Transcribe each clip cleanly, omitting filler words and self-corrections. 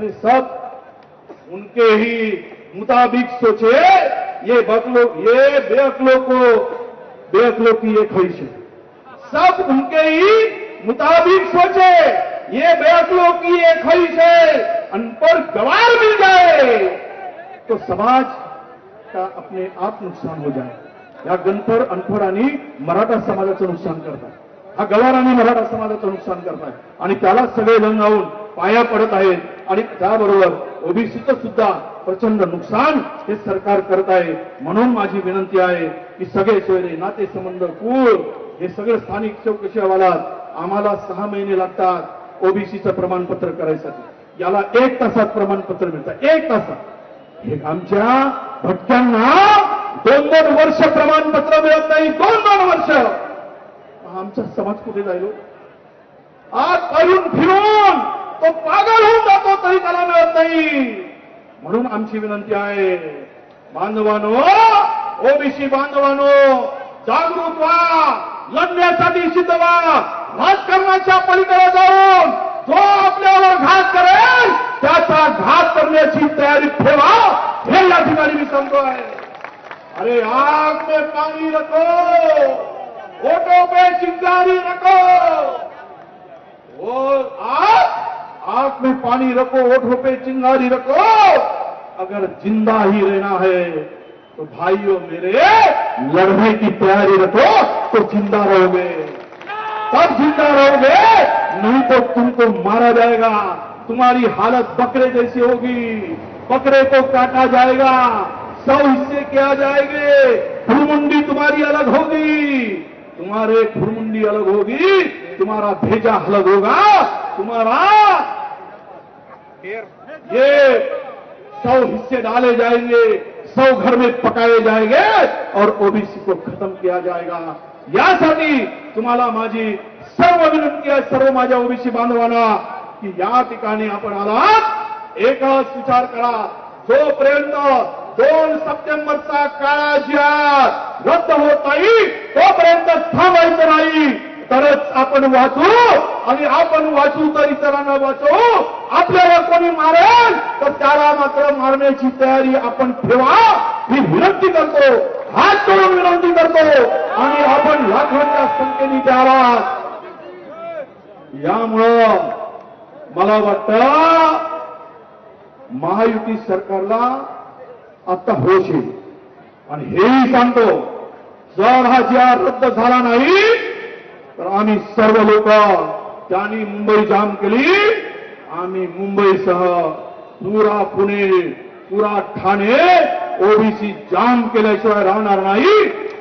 अरे सब उनके ही मुताबिक सोचे। ये बेअक्लों की ये ख्वाहिश है। सब उनके ही मुताबिक सोचे, ये बेअक्लों की ये ख्वाहिश है। अनपढ़ गवार मिल जाए तो समाज का अपने आप नुकसान हो जाए। या गणपड अनपढ आणि मराठा समाजाचं नुकसान करतात, हा गवार आणि मराठा समाजाचं नुकसान करतात आणि त्याला सगळे लंगावून पाया पडत आहेत आणि त्याबरोबर ओबीसीचं सुद्धा प्रचंड नुकसान हे सरकार करत आहे। म्हणून माझी विनंती आहे की सगळे सोयरे नातेसंबंध कुळ हे सगळे स्थानिक चौकशी अहवालात आम्हाला 6 महिने लागतात ओबीसीचं प्रमाणपत्र करायसाठी। याला 1 तासात प्रमाणपत्र मिळतं, 1 तासात। हे आमच्या भटक्यांना 2-2 वर्ष प्रमाणपत्र मिळत नाही, 2-2 वर्ष। आमचा समाज कुठे जाईल? आज पळून फिरून तो पागल होऊन जातो तरी त्याला मिळत नाही। म्हणून आमची विनंती आहे, बांधवांनो, ओबीसी बांधवांनो, जागृत व्हा, लढण्यासाठी सिद्ध व्हा। राजकारणाच्या पलीकडे जाऊन जो आपल्यावर घात करेल त्याचा घात करण्याची तयारी ठेवा, हे या ठिकाणी मी सांगतोय। अरे आग में पानी रखो, होठों पे चिंगारी रखो। वो आग में पानी रखो, होठों पे चिंगारी रखो। अगर जिंदा ही रहना है तो भाइयों मेरे, लड़ने की तैयारी रखो तो जिंदा रहोगे, तब जिंदा रहोगे। नहीं तो तुमको मारा जाएगा, तुम्हारी हालत बकरे जैसी होगी, बकरे को काटा जाएगा, 100 हिस्से किया जाएंगे, खुरमुंडी तुम्हारी अलग होगी, तुम्हारे खुरमुंडी अलग होगी, तुम्हारा भेजा अलग होगा, तुम्हारा ये 100 हिस्से डाले जाएंगे, 100 घर में पकाए जाएंगे और ओबीसी को खत्म किया जाएगा। यासाठी तुम्हाला माझी सर्व विनंती आहे, सर्व माझ्या ओबीसी बांधवांना, की या ठिकाणी आपण आलात, एकच विचार करा, जोपर्यंत 2 सप्टेंबरचा काळा जिहाद रद्द होत नाही तोपर्यंत थांबायचं नाही, तरच आपण वाचू आणि आपण वाचू तर इतरांना वाचू। आपल्याला कोणी मारेल तर त्याला मात्र मारण्याची तयारी आपण ठेवा, ही विनंती करतो, हात जोडून विनंती करतो। आणि आपण लाखोंच्या संख्येने द्यावा। यामुळं मला वाटतं महायुती सरकारला आता होश येईल। आणि हेही सांगतो, जर हा जिहाद रद्द झाला नाही तर आम्ही सर्व लोक, त्यांनी मुंबई जाम केली, आम्ही मुंबईसह पुरा पुणे, पुरा ठाणे ओबीसी जाम केल्याशिवाय राहणार नाही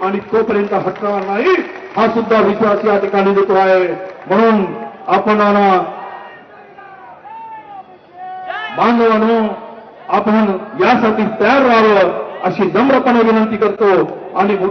आणि तोपर्यंत हटणार नाही, हा सुद्धा विश्वास या ठिकाणी देतो आहे। म्हणून आपण बांधवांनो, आपण यासाठी तयार राहावं अशी नम्रपणे विनंती करतो। आणि